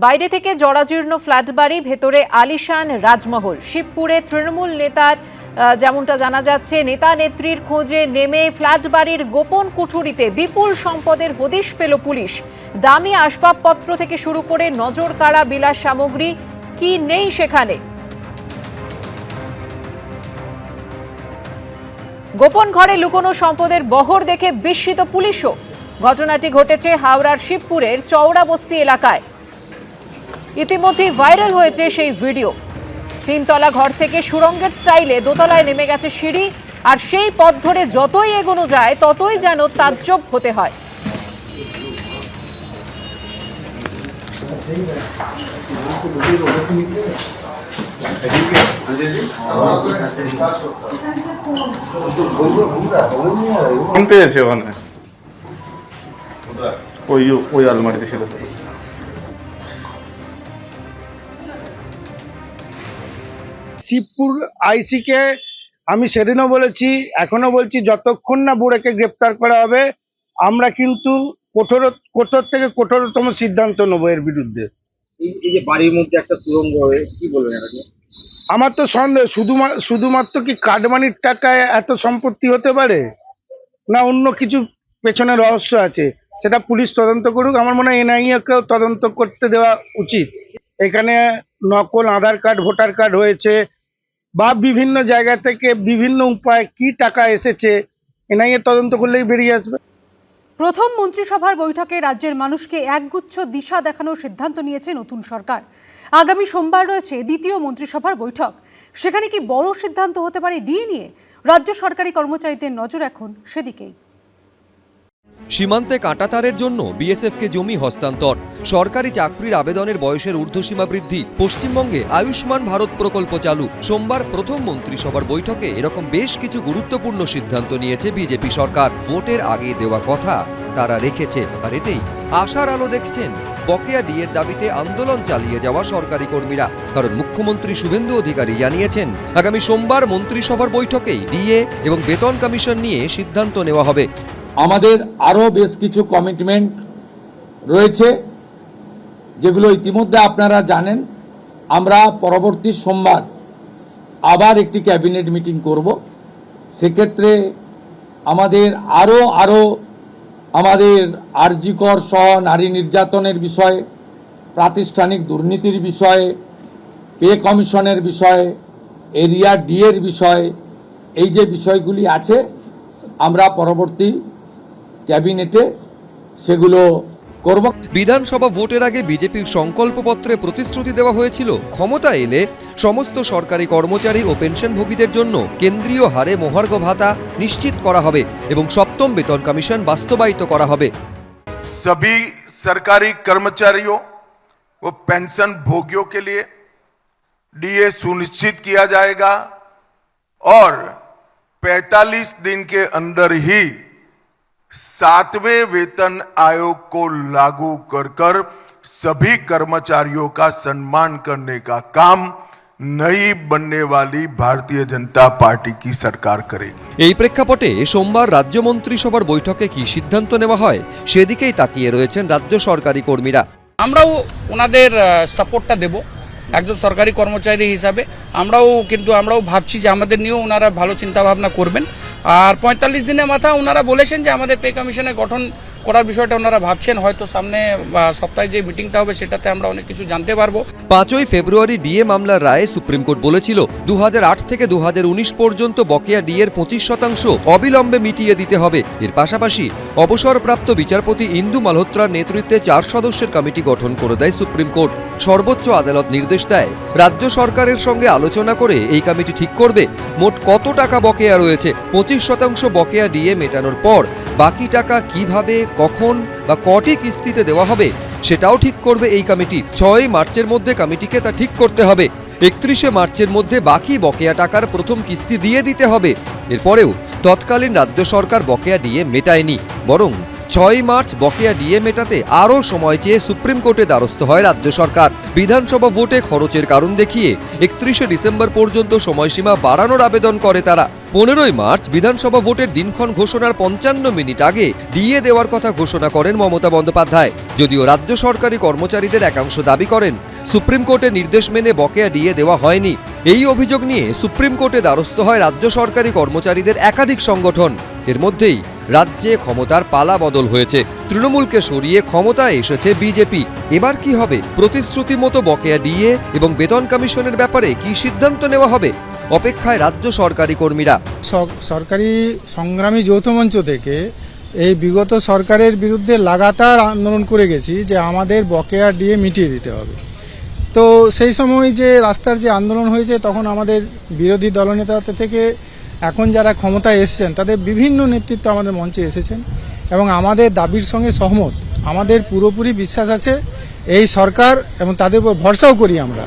বাইরে থেকে জরাজীর্ণ ফ্ল্যাট বাড়ি, ভেতরে আলিশান রাজমহল। শিবপুরে তৃণমূল নেতার যেমনটা জানা যাচ্ছে, নেতা নেত্রীর খোঁজে নেমে ফ্ল্যাট বাড়ির গোপন কুঠুরিতে বিপুল সম্পদের হদিশ পেল পুলিশ। দামি আসবাবপত্র থেকে শুরু করে নজর কাড়া বিলাস সামগ্রী কি নেই সেখানে। গোপন ঘরে লুকোনো সম্পদের বহর দেখে বিস্মিত পুলিশও। ঘটনাটি ঘটেছে হাওড়ার শিবপুরের চওড়াবস্তি এলাকায়। ইতিমধ্যে ভাইরাল হয়েছে সেই ভিডিও। তিনতলা ঘর থেকে সুড়ঙ্গের স্টাইলে দোতলায় নেমে গেছে সিঁড়ি, আর সেই পথ ধরে যতই এগোনো যায় ততই যেন তাজ্জব হতে হয়। পেয়েছে ওখানে ওই আলমারিতে ছিল। শিবপুর আইসিকে আমি সেদিনও বলেছি, এখনো বলছি, যতক্ষণ না বুড়েকে গ্রেপ্তার করা হবে আমরা কিন্তু কঠোর থেকে কঠোরতম সিদ্ধান্ত নেবো এর বিরুদ্ধে। এই যে বাড়ির মধ্যে একটা সুড়ঙ্গ, কি বলবেন এটাকে? আমার তো সন্দেহ, শুধুমাত্র কি কাটমানির টাকায় এত সম্পত্তি হতে পারে, না অন্য কিছু পেছনে রহস্য আছে, সেটা পুলিশ তদন্ত করুক। আমার মনে হয় এনআইএকেও তদন্ত করতে দেওয়া উচিত। এখানে নকল আধার কার্ড, ভোটার কার্ড হয়েছে, বা বিভিন্ন জায়গা থেকে বিভিন্ন উপায়ে কি টাকা এসেছে, এনআইএ তদন্ত করলেই বেরিয়ে আসবে। প্রথম মন্ত্রিসভার বৈঠকে রাজ্যের মানুষকে একগুচ্ছ দিশা দেখানোর সিদ্ধান্ত নিয়েছে নতুন সরকার। আগামী সোমবার রয়েছে দ্বিতীয় মন্ত্রিসভার বৈঠক। সেখানে কি বড় সিদ্ধান্ত হতে পারে ডিএ নিয়ে? রাজ্য সরকারি কর্মচারীদের নজর এখন সেদিকেই। সীমান্তে কাঁটাতারের জন্য বিএসএফকে জমি হস্তান্তর, সরকারি চাকরির আবেদনের বয়সের ঊর্ধ্বসীমা বৃদ্ধি, পশ্চিমবঙ্গে আয়ুষ্মান ভারত প্রকল্প চালু। সোমবার প্রথম মন্ত্রিসভার বৈঠকে এরকম বেশ কিছু গুরুত্বপূর্ণ সিদ্ধান্ত নিয়েছে বিজেপি সরকার। ভোটের আগে দেওয়া কথা তারা রেখেছে, আর এতেই আশার আলো দেখছেন বকেয়া ডিএর দাবিতে আন্দোলন চালিয়ে যাওয়া সরকারি কর্মীরা। কারণ মুখ্যমন্ত্রী শুভেন্দু অধিকারী জানিয়েছেন, আগামী সোমবার মন্ত্রিসভার বৈঠকেই ডিএ এবং বেতন কমিশন নিয়ে সিদ্ধান্ত নেওয়া হবে। আমাদের আরও বেশ কিছু কমিটমেন্ট রয়েছে, যেগুলো ইতিমধ্যে আপনারা জানেন। আমরা পরবর্তী সোমবার আবার একটি ক্যাবিনেট মিটিং করব। সেক্ষেত্রে আমাদের আরও আমাদের আরজিকর সহ নারী নির্যাতনের বিষয়ে, প্রাতিষ্ঠানিক দুর্নীতির বিষয়ে, পে কমিশনের বিষয়ে, এরিয়া ডিএর বিষয়ে, এই যে বিষয়গুলি আছে আমরা পরবর্তী ক্যাবিনেটে সেগুলো করব। বিধানসভা ভোটের আগে বিজেপির সংকল্পপত্রে প্রতিশ্রুতি দেওয়া হয়েছিল, ক্ষমতা এলে সমস্ত সরকারি কর্মচারী ও পেনশনভোগীদের জন্য কেন্দ্রীয় হারে মহার্ঘ ভাতা নিশ্চিত করা হবে এবং সপ্তম বেতন কমিশন বাস্তবায়িত করা হবে। सभी सरकारी कर्मचारियों व पेंशन भोगियों के लिए डीए सुनिश्चित किया जाएगा और 45 दिन के अंदर ही 7वें वेतन आयोग को लागू कर सभी कर्मचारियों का सम्मान करने का काम नई बनने वाली भारतीय जनता पार्टी की सरकार करेगी। এই প্রেক্ষাপটে সোমবার রাজ্য মন্ত্রিসভার বৈঠকে কি সিদ্ধান্ত নেওয়া হয় সেদিকেই তাকিয়ে রয়েছেন রাজ্য সরকারি কর্মীরা। আমরাও ওনাদের সাপোর্টটা দেব একজন সরকারি কর্মচারী হিসাবে। আমরাও ভাবছি যে আমাদের নিয়েও ওনারা ভালো চিন্তা ভাবনা করবেন। আর 45 দিনের মাথা ওনারা বলেছেন যে আমাদের পে কমিশনে গঠন করার বিষয়টা ওনারা ভাবছেন। হয়তো সামনে সপ্তাহে যে মিটিংটা হবে সেটাতে আমরা অনেক কিছু জানতে পারবো। 5ই ফেব্রুয়ারি ডিএ মামলার রায়ে সুপ্রিম কোর্ট বলেছিল 2008 থেকে 2019 পর্যন্ত বকেয়া ডিএর 25% অবিলম্বে মিটিয়ে দিতে হবে। এর পাশাপাশি অবসরপ্রাপ্ত বিচারপতি ইন্দু মালহোত্রার নেতৃত্বে 4 সদস্যের কমিটি গঠন করে দেয় সুপ্রিম কোর্ট। সর্বোচ্চ আদালত নির্দেশ দেয় রাজ্য সরকারের সঙ্গে আলোচনা করে এই কমিটি ঠিক করবে মোট কত টাকা বকেয়া রয়েছে। 25% বকেয়া ডিএ মেটানোর পর বাকি টাকা কিভাবে, কখন বা কটি কিস্তিতে দেওয়া হবে সেটাও ঠিক করবে এই কমিটি। 6 মার্চের মধ্যে কমিটিকে তা ঠিক করতে হবে। 31 মার্চের মধ্যে বাকি বকেয়া টাকার প্রথম কিস্তি দিয়ে দিতে হবে। এরপরেও তৎকালীন রাজ্য সরকার বকেয়া ডিএ মেটায়নি, বরং 6ই মার্চ বকেয়া ডিএ মেটাতে আরও সময় চেয়ে সুপ্রিম কোর্টে দ্বারস্থ হয় রাজ্য সরকার। বিধানসভা ভোটে খরচের কারণ দেখিয়ে 31শে ডিসেম্বর পর্যন্ত সময়সীমা বাড়ানোর আবেদন করে তারা। 15ই মার্চ বিধানসভা ভোটের দিনক্ষণ ঘোষণার 55 মিনিট আগে ডিএ দেওয়ার কথা ঘোষণা করেন মমতা বন্দ্যোপাধ্যায়। যদিও রাজ্য সরকারি কর্মচারীদের একাংশ দাবি করেন সুপ্রিম কোর্টের নির্দেশ মেনে বকেয়া ডিএ দেওয়া হয়নি। এই অভিযোগ নিয়ে সুপ্রিম কোর্টে দ্বারস্থ হয় রাজ্য সরকারি কর্মচারীদের একাধিক সংগঠন। এর মধ্যেই রাজ্যে ক্ষমতার পালা বদল হয়েছে। তৃণমূলকে সরিয়ে ক্ষমতায় এসেছে বিজেপি। এবার কি হবে? প্রতিশ্রুতি মতো বকেয়া ডিএ এবং বেতন কমিশনের ব্যাপারে কি সিদ্ধান্ত নেওয়া হবে? অপেক্ষায় রাজ্য সরকারি কর্মীরা। সরকারি সংগ্রামী যৌথ মঞ্চ থেকে এই বিগত সরকারের বিরুদ্ধে লাগাতার আন্দোলন করে গেছি যে আমাদের বকেয়া ডিএ মিটিয়ে দিতে হবে। তো সেই সময় যে রাস্তার যে আন্দোলন হয়েছে তখন আমাদের বিরোধী দলনেতা থেকে এখন যারা ক্ষমতায় এসেছেন তাদের বিভিন্ন নেতৃত্ব আমাদের মঞ্চে এসেছেন এবং আমাদের দাবির সঙ্গে সহমত। আমাদের পুরোপুরি বিশ্বাস আছে এই সরকার এবং তাদের উপর ভরসাও করি আমরা।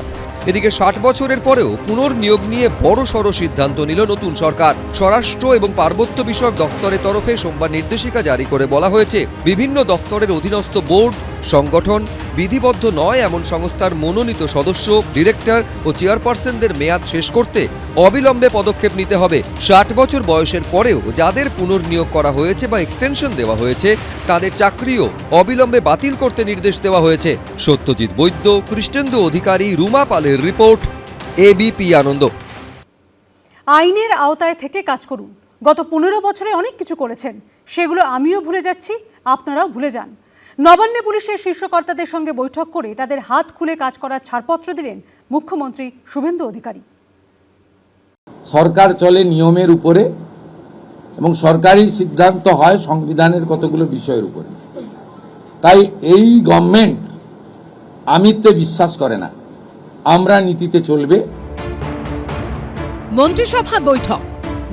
এদিকে 60 বছরের পরেও পুনর্নিয়োগ নিয়ে বড়সড় সিদ্ধান্ত নিল নতুন সরকার। স্বরাষ্ট্র এবং পার্বত্য বিষয়ক দফতরের তরফে সোমবার নির্দেশিকা জারি করে বলা হয়েছে বিভিন্ন দফতরের অধীনস্থ বোর্ড, সংগঠন, বিধিবদ্ধ নয় এমন সংস্থার মনোনীত সদস্য, ডিরেক্টর ও চেয়ারপারসনদের মেয়াদ শেষ করতে অবিলম্বে পদক্ষেপ নিতে হবে। 60 বছর বয়সের পরেও যাদের পুনর্নিয়োগ করা হয়েছে বা এক্সটেনশন দেওয়া হয়েছে তাদের চাকরিও অবিলম্বে বাতিল করতে নির্দেশ দেওয়া হয়েছে। সত্যজিৎ বৈদ্য, কৃষ্ণেন্দু অধিকারী, রুমা পালের রিপোর্ট, এবিপি আনন্দ। আইনের আওতায় থেকে কাজ করুন। গত 15 বছরে অনেক কিছু করেছেন, সেগুলো আমিও ভুলে যাচ্ছি, আপনারাও ভুলে যান। নবান্নে পুলিশের শীর্ষকর্তাদের সঙ্গে বৈঠক করে তাদের হাত খুলে কাজ করার ছাড়পত্র দিলেন মুখ্যমন্ত্রী শুভেন্দু অধিকারী। সরকার চলে নিয়মের উপরে এবং সরকারি সিদ্ধান্ত হয় সংবিধানের কতগুলো বিষয়ের উপরে। তাই এই গভর্নমেন্ট আমিত্বে বিশ্বাস করে না, আমরা নীতিতে চলবে। মন্ত্রিসভার বৈঠক,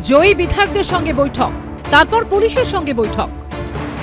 জয়ী বিধায়কদের সঙ্গে বৈঠক, তারপর পুলিশের সঙ্গে বৈঠক।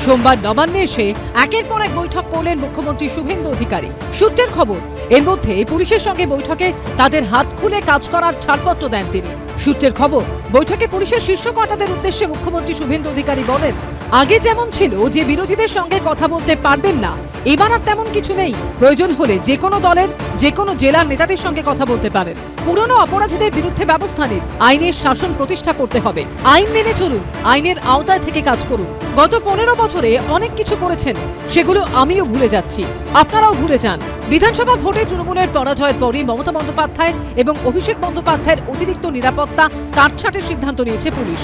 সোমবার নবান্নে এসে একের পর এক বৈঠক করলেন মুখ্যমন্ত্রী শুভেন্দু অধিকারী। সূত্রের খবর, এর মধ্যে পুলিশের সঙ্গে বৈঠকে তাদের হাত খুলে কাজ করার ছাড়পত্র দেন তিনি। সূত্রের খবর, বৈঠকে পুলিশের শীর্ষ কর্তাদের উদ্দেশ্যে মুখ্যমন্ত্রী শুভেন্দু অধিকারী বলেন, আগে যেমন ছিল যে বিরোধীদের সঙ্গে কথা বলতে পারবেন না, এবার আর তেমন কিছু নেই। প্রয়োজন হলে যে কোনো দলের যে কোনো জেলার নেতাদের সঙ্গে কথা বলতে পারেন। পুরনো অপরাধীদের বিরুদ্ধে ব্যবস্থা নিন। আইনের শাসন প্রতিষ্ঠা করতে হবে। আইন মেনে চলুন, আইনের আওতায় থেকে কাজ করুন। গত 15 বছরে অনেক কিছু করেছেন, সেগুলো আমিও ভুলে যাচ্ছি, আপনারাও ভুলে যান। বিধানসভা ভোটে তৃণমূলের পরাজয়ের পরই মমতা বন্দ্যোপাধ্যায় এবং অভিষেক বন্দ্যোপাধ্যায়ের অতিরিক্ত নিরাপত্তা কাটছাঁটের সিদ্ধান্ত নিয়েছে পুলিশ।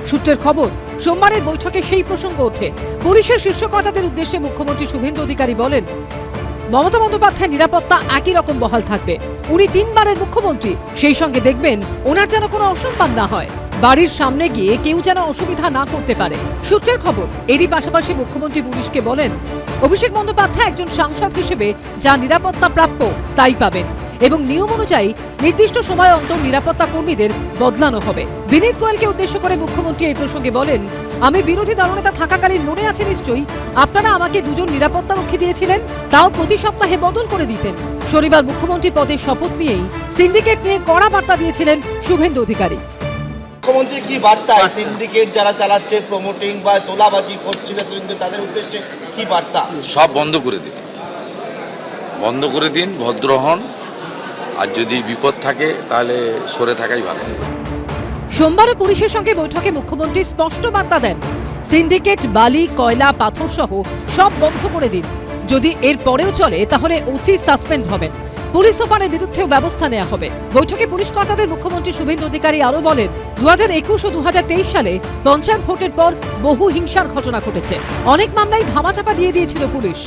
সূত্রের খবর, সোমবারের বৈঠকে সেই প্রসঙ্গ ওঠে। পুলিশের শীর্ষ কর্তাদের উদ্দেশ্যে মুখ্যমন্ত্রী শুভেন্দু অধিকারী বলেন, মমতা বন্দ্যোপাধ্যায়ের নিরাপত্তা একই রকম বহাল থাকবে। উনি 3 বারের মুখ্যমন্ত্রী, সেই সঙ্গে দেখবেন ওনার যেন কোনো অসম্মান না হয়। বাড়ির সামনে গিয়ে কেউ যেন অসুবিধা না করতে পারে। সূত্রের খবর, এরই পাশাপাশি মুখ্যমন্ত্রী পুলিশকে বলেন, অভিষেক বন্দ্যোপাধ্যায় একজন সাংসদ হিসেবে যা নিরাপত্তা প্রাপ্য তাই পাবেন এবং নিয়ম অনুযায়ী নির্দিষ্ট সময় অন্তর নিরাপত্তা কর্মীদের বদলানো হবে। বিনীত গোয়েলকে উদ্দেশ্য করে মুখ্যমন্ত্রী এই প্রসঙ্গে বলেন, আমি বিরোধী দলনেতা থাকাকালীন মনে আছে নিশ্চয়ই, আপনারা আমাকে 2 জন নিরাপত্তা রক্ষী দিয়েছিলেন, তাও প্রতি সপ্তাহে বদল করে দিতেন। শনিবার মুখ্যমন্ত্রী পদে শপথ নিয়েই সিন্ডিকেট নিয়ে কড়া বার্তা দিয়েছিলেন শুভেন্দু অধিকারী। মুখ্যমন্ত্রী কি বার্তা, সিন্ডিকেট যারা চালাচ্ছে, প্রমোটিং বা তোলাবাজি করছিল তাদের উদ্দেশ্যে কি বার্তা? সব বন্ধ করে দিন, বন্ধ করে দিন, ভদ্র হন, আর যদি বিপদ থাকে তাহলে সরে থাকাই ভালো। সোমবারে পুলিশের সঙ্গে বৈঠকে মুখ্যমন্ত্রী স্পষ্ট বার্তা দেন, সিন্ডিকেট, বালি, কয়লা, পাথর সহ সব বন্ধ করে দিন। যদি এর পরেও চলে তাহলে ওসি সাসপেন্ড হবেন। পুলিশ সুপারের বিরুদ্ধেও ব্যবস্থা নেওয়া হবে। বৈঠকে পুলিশ কর্তাদের মুখ্যমন্ত্রী শুভেন্দু অধিকারী আরও বলেন, 2021 ও 2023 সালে পঞ্চায়েত ভোটের পর বহু হিংসার ঘটনা ঘটেছে। অনেক মামলায় ধামাচাপা দিয়ে দিয়েছিল পুলিশ,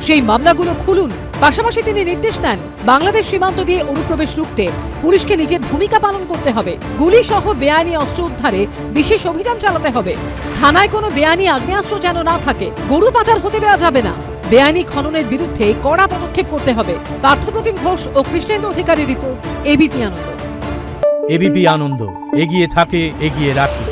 সেই মামলাগুলো খুলুন। পাশাপাশি তিনি নির্দেশ দেন, বাংলাদেশ সীমান্ত দিয়ে অনুপ্রবেশ রুখতে পুলিশকে নিজের ভূমিকা পালন করতে হবে। গুলি সহ বেআইনি অস্ত্র উদ্ধারে বিশেষ অভিযান চালাতে হবে। থানায় কোনো বেআইনি আগ্নেয়াস্ত্র যেন না থাকে। গরু পাচার হতে দেওয়া যাবে না। বেআইনি খননের বিরুদ্ধে কড়া পদক্ষেপ করতে হবে। পার্থপ্রতিম ঘোষ ও কৃষ্ণেন্দু অধিকারী রিপোর্ট, এবিপি আনন্দ। এবিপি আনন্দ, এগিয়ে থাকে, এগিয়ে রাখে।